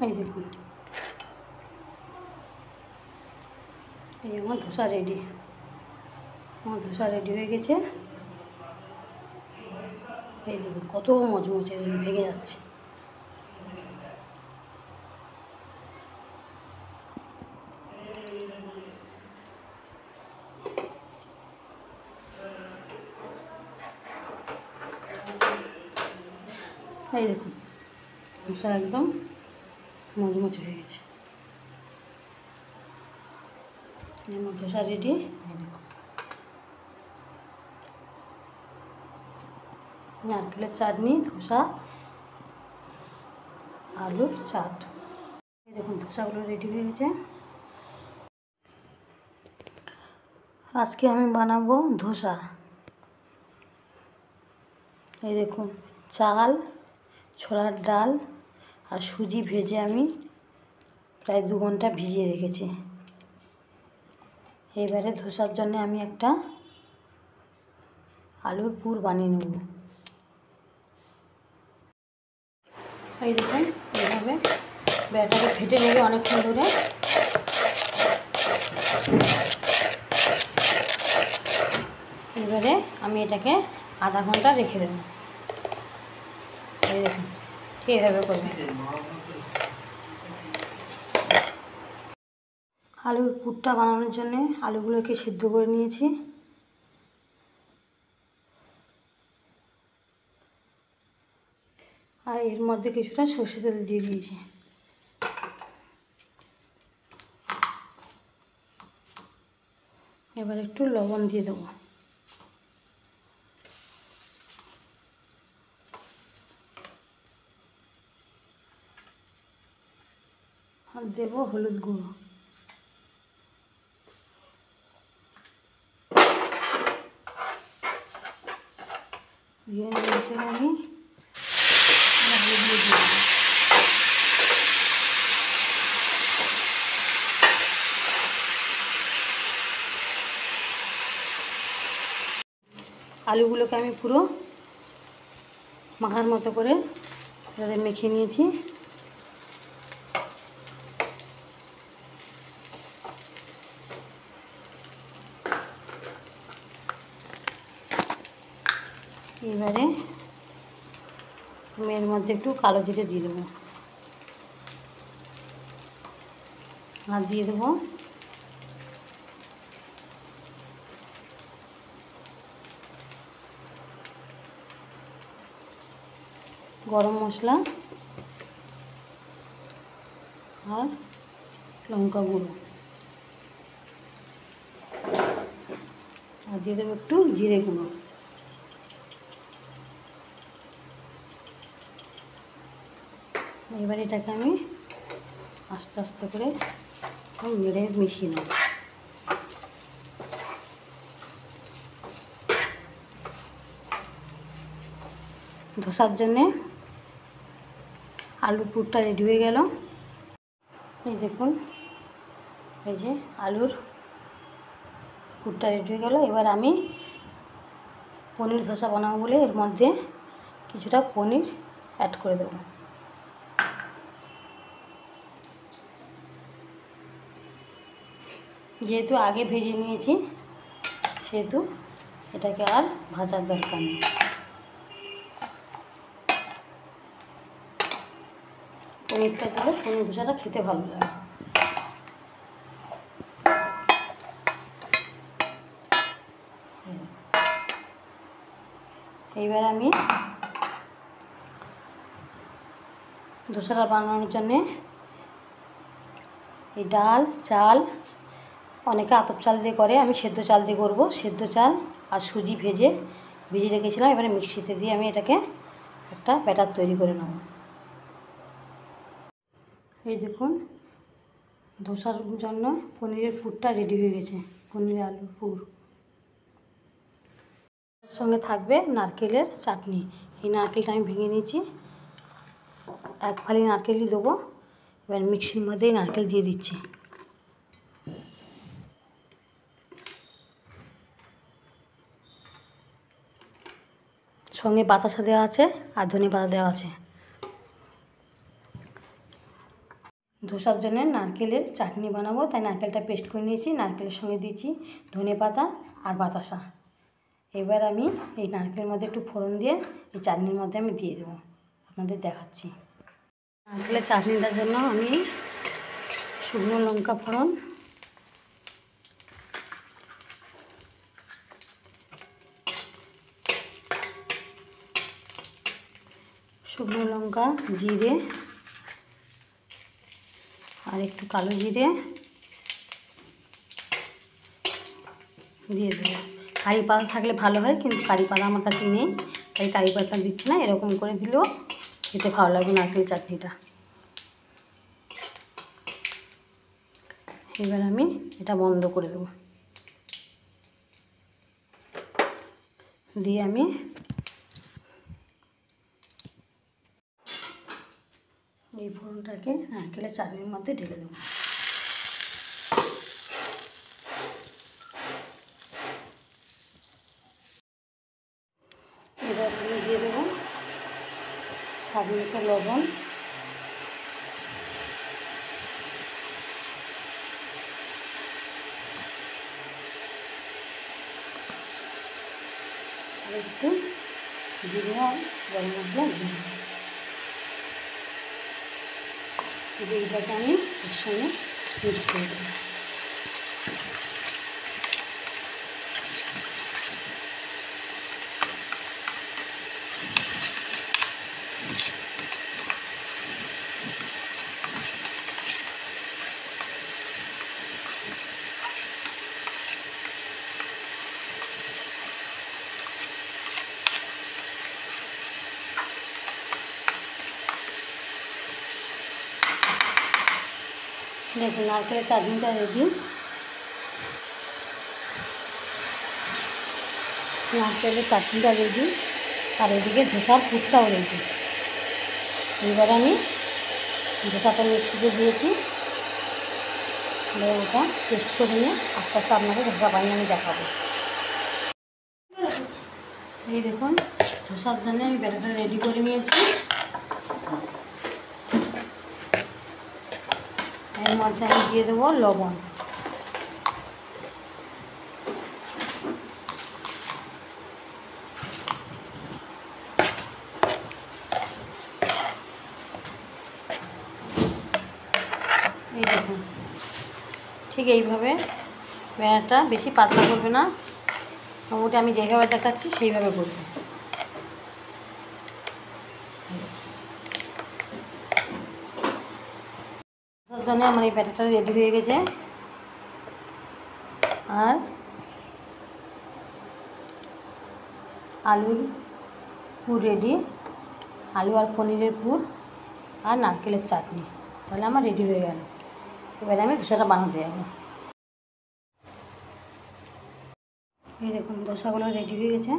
এই দেখুন, এই আমার ধোসা রেডি। আমার ধোসা রেডি হয়ে গেছে। এই দেখুন কত মচমচে ভেঙে যাচ্ছে। এই দেখুন ধোসা একদম মচমচে হয়ে গেছে। আমার ধোসা রেডি। নারকেলের চাটনি, ধোসা, আলুর চাট। এই দেখুন ধোসাগুলো রেডি হয়ে গেছে। আজকে আমি বানাবো ধোসা। এই দেখুন চাল, ছোলার ডাল আর সুজি ভেজে আমি প্রায় 2 ঘন্টা ভিজিয়ে রেখেছি। এবারে ধোসার জন্য আমি একটা আলুর পুর বানিয়ে নেব। এই দেখুন এইভাবে ব্যাটাকে ফেটে নেবে অনেকক্ষণ ধরে। এবারে আমি এটাকে আধা ঘন্টা রেখে দেব। এই দেখুন ঠিক এইভাবে করবেন। আলুর পুরটা বানানোর জন্য আলুগুলোকে সিদ্ধ করে নিয়েছি। আর এর মধ্যে কিছুটা সর্ষে তেল দিয়ে দিয়েছি। এবার একটু লবণ দিয়ে দেবো। আর দেবো হলুদ গুঁড়ো। দিয়ে নিয়েছি আমি আলুগুলোকে আমি পুরো মাখার মতো করে মেখে নিয়েছি। এবারে আমি এর মধ্যে একটু কালো জিরে দিয়ে দেবো। আর দিয়ে দেবো গরম মশলা আর লঙ্কা গুঁড়ো। আর দিয়ে দেবো একটু জিরে গুঁড়ো। এবার এটাকে আমি আস্তে আস্তে করে নেড়ে মিশিয়ে নেব। ধোসার জন্যে আলুর পুরটা রেডি হয়ে গেল। এই দেখুন এই যে আলুর পুরটা রেডি হয়ে গেল। এবার আমি পনির ধোসা বানাবো বলে এর মধ্যে কিছুটা পনির অ্যাড করে দেবো। যেহেতু আগে ভেজে নিয়েছি সেহেতু এটাকে আর ভাজার দরকার নেই। পনিরটা দিলে পনির ধোসাটা খেতে ভালো লাগে। এইবার আমি ধোসাটা বানানোর জন্যে এই ডাল, চাল, অনেকে আতপ চাল দিয়ে করে, আমি সেদ্ধ চাল দিয়ে করবো। সেদ্ধ চাল আর সুজি ভিজিয়ে রেখেছিলাম। এবারে মিক্সিতে দিয়ে আমি এটাকে একটা ব্যাটার তৈরি করে নেব। এই দেখুন ধোসার জন্য পনিরের পুরটা রেডি হয়ে গেছে। পনির আলুর পুর, এর সঙ্গে থাকবে নারকেলের চাটনি। এই নারকেলটা আমি ভেঙে নিয়েছি, 1 ফালি নারকেলই দেবো। এবার মিক্সির মধ্যেই নারকেল দিয়ে দিচ্ছি। সঙ্গে বাতাসা দেওয়া আছে আর ধনে পাতা দেওয়া আছে। ধোসার জন্য নারকেলের চাটনি বানাবো, তাই নারকেলটা পেস্ট করে নিয়েছি। নারকেলের সঙ্গে দিয়েছি ধনেপাতা আর বাতাসা। এবার আমি এই নারকেলের মধ্যে একটু ফোড়ন দিয়ে এই চাটনির মধ্যে আমি দিয়ে দেবো, আপনাদের দেখাচ্ছি। নারকেলের চাটনিটার জন্য আমি শুকনো লঙ্কা ফোড়ন, শুকনো লঙ্কা, জিরে আর একটু কালো জিরে দিয়ে দেবো। কারি পাতা থাকলে ভালো হয়, কিন্তু কারি পাতা আমার কাছে নেই, তাই কারি পাতা দিচ্ছি না। এরকম করে দিলেও খেতে ভালো লাগবে নারকেল চাটনিটা। এবার আমি এটা বন্ধ করে দেবো, দিয়ে আমি এই ফোড়নটাকে নারকেলের চাটনির মধ্যে ঢেলে দেবো। এবার আমি দিয়ে দেবো স্বাদ মতো লবণ, আর একটু জিরে আর গরম মশলা দিয়ে এইটাকে আমি এর সঙ্গে মিক্স করে দেবো। দেখুন নারকেলের চাটনিটা রেডি। নারকেলের চাটনিটা রেডি, আর এদিকে ধোসার পুরটাও রেডি। এবার আমি ধোসাটা মিক্সিতে দিয়েছি, ওটা টেস্ট করে নিয়ে আস্তে আস্তে আপনাকে ধোসা বানিয়ে আমি দেখাবো। এই দেখুন ধোসার জন্য আমি ব্যাটারটা রেডি করে নিয়েছি। এর মধ্যে আমি দিয়ে দেবো লবণ, এই দেখুন ঠিক এইভাবে। ব্যাটারটা বেশি পাতলা করবে না, মোটামুটি আমি যেভাবে দেখাচ্ছি সেইভাবে করবে। তার জন্য আমার এই ব্যাটারটা রেডি হয়ে গেছে, আর আলুর পুর রেডি, আলু আর পনিরের পুর আর নারকেলের চাটনি, তাহলে আমার রেডি হয়ে গেল। এবারে আমি ধোসাটা বানাতে যাবো। এই দেখুন ধোসাগুলো রেডি হয়ে গেছে।